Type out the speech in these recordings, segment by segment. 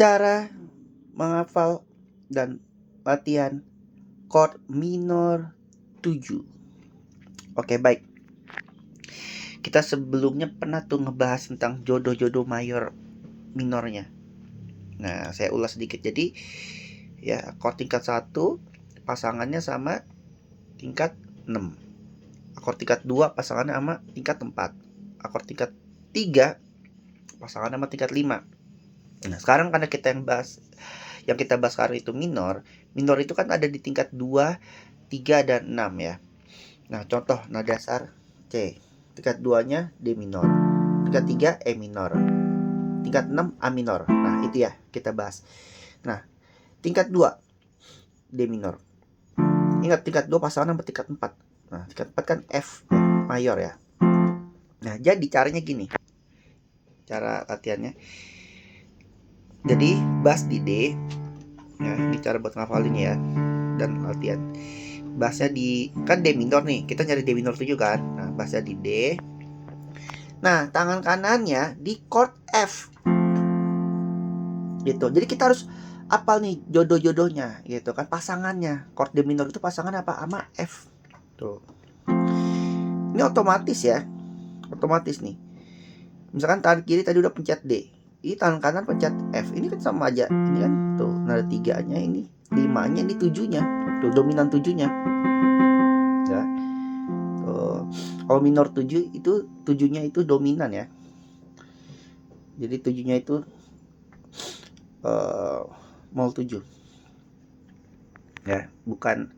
Cara menghafal dan latihan chord minor 7. Oke, baik. Kita sebelumnya pernah tuh ngebahas tentang jodoh-jodoh mayor minornya. Nah, saya ulas sedikit. Jadi ya, chord tingkat 1 pasangannya sama tingkat 6. Akord tingkat 2 pasangannya sama tingkat 4. Akord tingkat 3 pasangannya sama tingkat 5. Nah, sekarang karena yang kita bahas sekarang itu minor. Minor itu kan ada di tingkat 2, 3 dan 6 ya. Nah, contoh nada dasar C. Tingkat 2-nya D minor. Tingkat 3 E minor. Tingkat 6 A minor. Nah, itu ya kita bahas. Nah, tingkat 2 D minor. Ingat tingkat 2 pasangan sama tingkat 4. Nah, tingkat 4 kan F mayor ya. Nah, jadi caranya gini. Cara latihannya. Jadi, bass di D. Ya, ini cara buat ngafalin ya. Dan latihan. Bassnya di, kan D minor nih. Kita nyari D minor 7 kan. Nah, bassnya di D. Nah, tangan kanannya di chord F. Gitu. Jadi kita harus apal nih jodoh-jodohnya gitu kan, pasangannya. Chord D minor itu pasangan apa? Sama F. Tuh. Ini otomatis ya. Otomatis nih. Misalkan tangan kiri tadi udah pencet D. Ini tangan kanan pencet F. Ini kan sama aja. Ini kan tuh nada 3-nya, ini 5-nya, ini 7-nya. Tuh dominan 7-nya. Ya. Tuh. Kalau minor 7 itu 7-nya itu dominan ya. Jadi 7-nya itu mol 7. Ya, bukan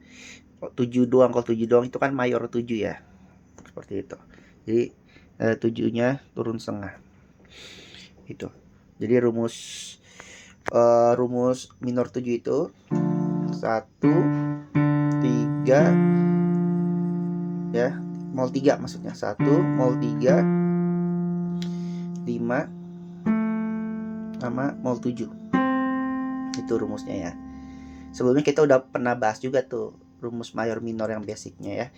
7 doang. Kalau 7 doang itu kan mayor 7 ya. Seperti itu. Jadi 7-nya turun setengah. Itu. Jadi rumus minor 7 itu 1 3 ya, mol 3 maksudnya. 1 mol 3 5 sama mol 7. Itu rumusnya ya. Sebelumnya kita udah pernah bahas juga tuh rumus mayor minor yang basicnya ya.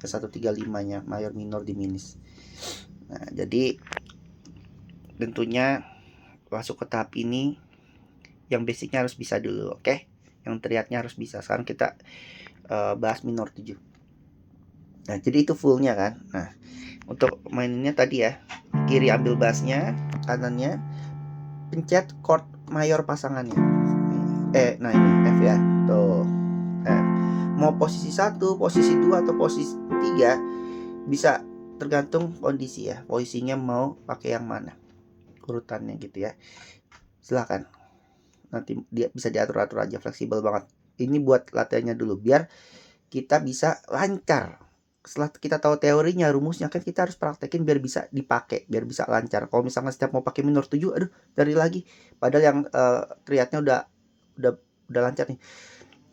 Ke 135-nya mayor minor diminis. Nah, jadi tentunya masuk ke tahap ini yang basicnya harus bisa dulu, oke? Yang teriaknya harus bisa. Sekarang kita bahas minor 7. Nah, jadi itu fullnya kan. Nah, untuk maininnya tadi ya, kiri ambil bassnya, kanannya pencet chord mayor pasangannya. Nah ini F ya. Tuh. F. Mau posisi 1, posisi 2 atau posisi 3 bisa tergantung kondisi ya. Posisinya mau pakai yang mana. Urutannya gitu ya. Silakan. Nanti dia bisa diatur-atur aja, fleksibel banget. Ini buat latihannya dulu biar kita bisa lancar. Setelah kita tahu teorinya, rumusnya, kan kita harus praktekin biar bisa dipakai, biar bisa lancar. Kalau misalnya setiap mau pakai minor 7, aduh, dari lagi. Padahal yang triadnya udah lancar nih.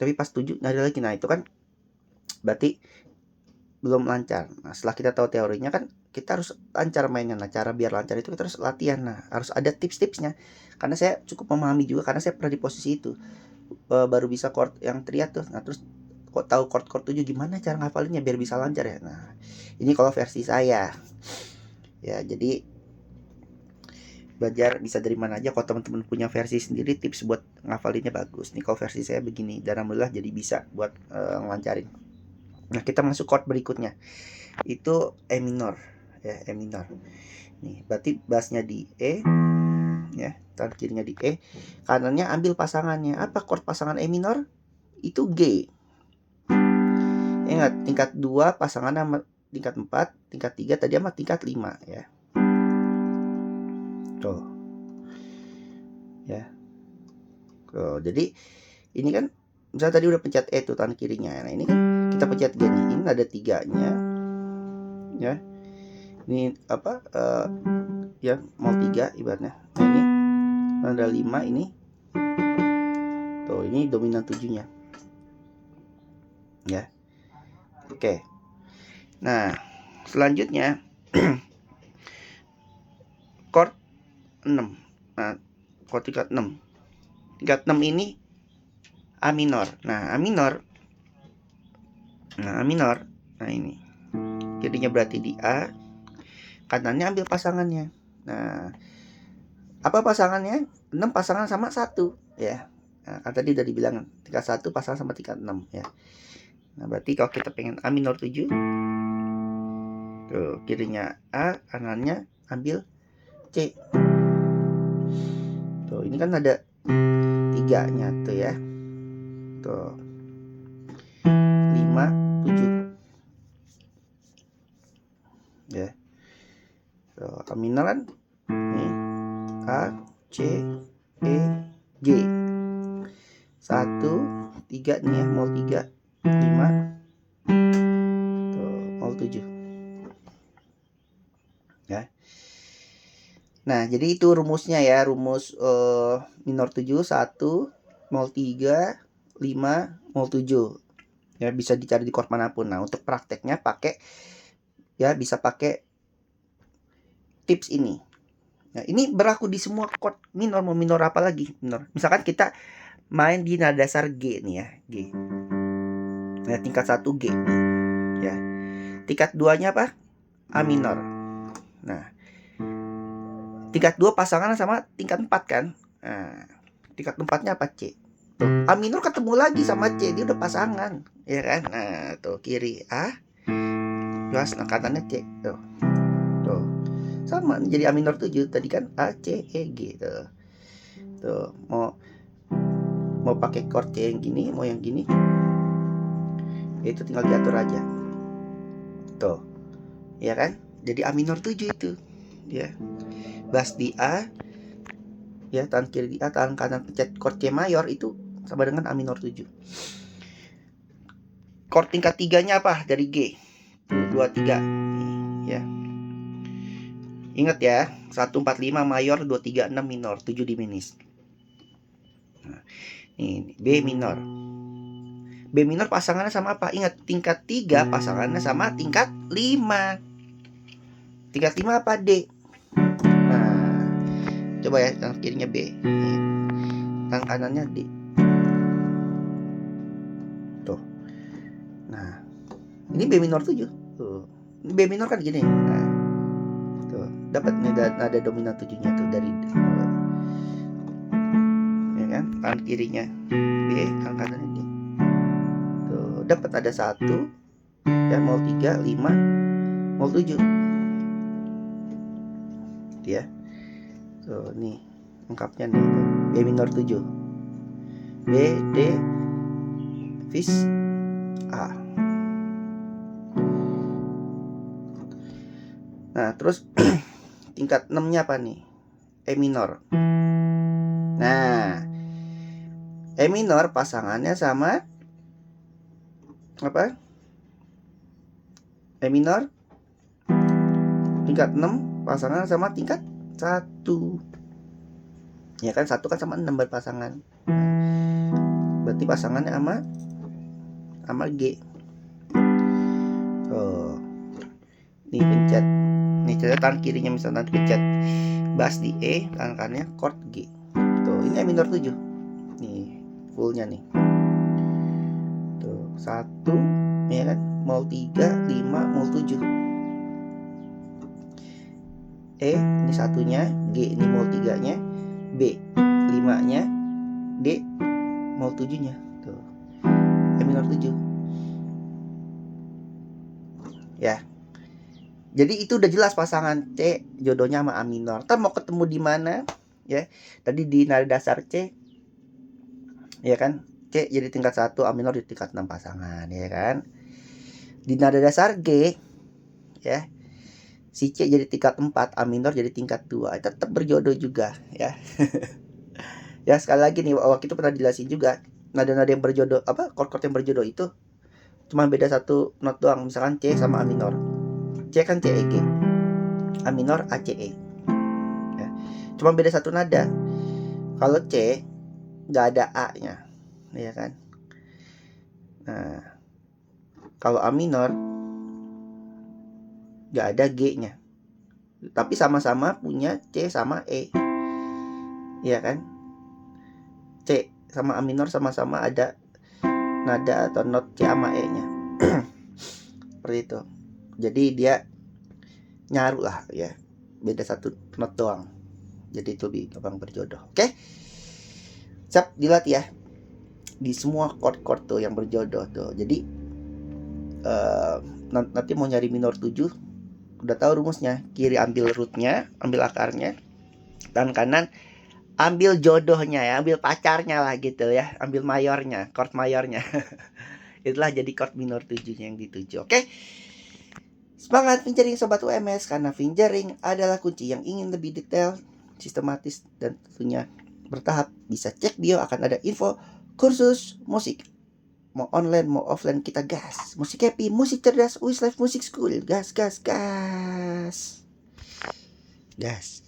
Tapi pas 7 dari lagi. Nah, itu kan berarti belum lancar. Nah, setelah kita tahu teorinya kan kita harus lancar mainnya. Nah, cara biar lancar itu kita harus latihan. Nah, harus ada tips-tipsnya. Karena saya cukup memahami juga karena saya pernah di posisi itu. Baru bisa chord yang triad tuh. Nah, terus kok tahu chord 7 gimana cara ngafalinnya biar bisa lancar ya. Nah, ini kalau versi saya. Ya, jadi belajar bisa dari mana aja. Kalau teman-teman punya versi sendiri, tips buat ngafalinnya bagus. Nih kalau versi saya begini, dan alhamdulillah jadi bisa buat ngelancarin. Nah, kita masuk chord berikutnya. Itu E minor ya, E minor. Nih, berarti bassnya di E ya, tangan kirinya di E, kanannya ambil pasangannya. Apa chord pasangan E minor? Itu G. Ingat, tingkat 2 pasangan sama tingkat 4, tingkat 3 tadi sama tingkat 5 ya. Tuh. Ya. Tuh, jadi ini kan misalnya tadi udah pencet E tuh tangan kirinya. Nah, ini kan kita pencet G nih. Ini ada 3-nya. Ya. Ini apa? Ya, mau 3 ibaratnya. Nah, ini ada 5 ini. Tuh, ini dominan 7-nya. Ya. Oke. Nah, selanjutnya chord 6. Nah, chord tingkat 6. Tingkat 6 ini A minor. Nah, A minor. Nah, A minor. Nah, ini. Jadinya berarti di A. Kanannya ambil pasangannya. Nah, Apa pasangannya? 6 pasangan sama 1 ya. Nah, kan tadi udah dibilang tingkat 1 pasangan sama tingkat 6 ya. Nah, berarti kalau kita pengen A minor 7, tuh kirinya A, kanannya ambil C. Tuh, ini kan ada 3-nya tuh ya. Tuh. 5, 7. Ya. Tuh, A minor kan nih A, C, E, G. 1, 3 nih ya, mol 3, 5, tuh, mol 7 ya. Nah, jadi itu rumusnya ya, rumus minor 7, 1, mol 3, 5, mol 7 ya, bisa dicari di chord manapun. Nah, untuk prakteknya pakai ya, bisa pakai tips ini. Nah, ini berlaku di semua chord minor, mau minor apa lagi minor. Misalkan kita main di nada dasar G nih ya, G. Nah, tingkat 1 G nih, ya. Tingkat 2-nya apa? A minor. Nah, tingkat 2 pasangan sama tingkat 4 kan? Nah, tingkat 4-nya apa? C. Tuh, A minor ketemu lagi sama C, dia udah pasangan, ya kan? Nah, tuh kiri A, jelas, nah kanannya C. Tuh. Tuh. Sama jadi A minor 7 tadi kan A, C, E, G tuh. Tuh, mau pakai chord C yang gini, mau yang gini, itu tinggal diatur aja. Tuh. Ya kan? Jadi A minor 7 itu. Ya. Bass di A, ya, tangan kiri di A, tangan kanan pencet chord C mayor, itu sama dengan A minor 7. Chord tingkat 3-nya apa? Dari G. 2, 3. Ya. Ingat ya, 145 mayor, 236 minor, 7 diminis. Nah, ini B minor. B minor pasangannya sama apa? Ingat, tingkat 3 pasangannya sama tingkat 5. Tingkat 5 apa? D. Nah, coba ya, tangan kirinya B. Tangan kanannya D. Tuh. Nah, ini B minor 7. Tuh. Ini B minor kan gini. Nah, tuh, dapat nada dominan 7-nya tuh dari D. Ya kan? Tangan kirinya B, tangan kanannya D. Tuh, dapat ada 1 ya, mol 3, 5, mol 7. Ya. Tuh, nih lengkapnya nih. B minor 7. B, D, fis, A. Nah, terus tingkat 6-nya apa nih? E minor. Nah, E minor pasangannya sama apa? E minor tingkat 6 pasangan sama tingkat 1. Ya kan, 1 kan sama 6 berpasangan. Berarti pasangannya sama G. Oh. Nih pencet. Nih coba tangan kirinya misalnya nanti pencet bass di E, tangan kanannya chord G. Tuh, ini E minor 7. Nih, fullnya nih. Tuh, 1 ya kan, mol 3, 5, mol 7. E ini satunya, G ini mol 3-nya, B 5-nya, D mol 7-nya. Tuh. E minor 7. Ya. Jadi itu udah jelas pasangan C jodohnya sama A minor. Kita mau ketemu di mana? Ya. Tadi di nada dasar C. Ya kan? C jadi tingkat 1, A minor di tingkat 6 pasangan, ya kan? Di nada dasar G, ya. Si C jadi tingkat 4, A minor jadi tingkat 2. Tetap berjodoh juga, ya. Ya, sekali lagi nih, waktu itu pernah dijelasin juga. Nada-nada yang berjodoh, apa, chord-chord yang berjodoh itu cuma beda satu not doang. Misalkan C sama A minor. C kan C, E, G. A minor, A, C, E. Ya. Cuma beda satu nada. Kalau C nggak ada A-nya, ya kan? Nah, kalau A minor nggak ada G-nya, tapi sama-sama punya C sama E, ya kan? C sama A minor sama-sama ada nada atau not C sama E-nya. Seperti itu. Jadi dia nyaru lah ya, beda satu not doang. Jadi itu lebih gampang berjodoh. Oke? Siap, dilihat ya. Di semua chord-chord tuh yang berjodoh tuh. Jadi nanti mau nyari minor 7, udah tahu rumusnya. Kiri ambil rootnya, ambil akarnya. Dan kanan ambil jodohnya ya, ambil pacarnya lah gitu ya. Ambil mayornya, chord mayornya. Itulah jadi chord minor 7 yang dituju. Oke? Semangat fingering Sobat UMS, karena fingering adalah kunci yang ingin lebih detail, sistematis, dan tentunya bertahap. Bisa cek bio, akan ada info kursus musik. Mau online, mau offline, kita gas. Musik happy, musik cerdas, Wis Life Music School. Gas, gas, gas. Gas.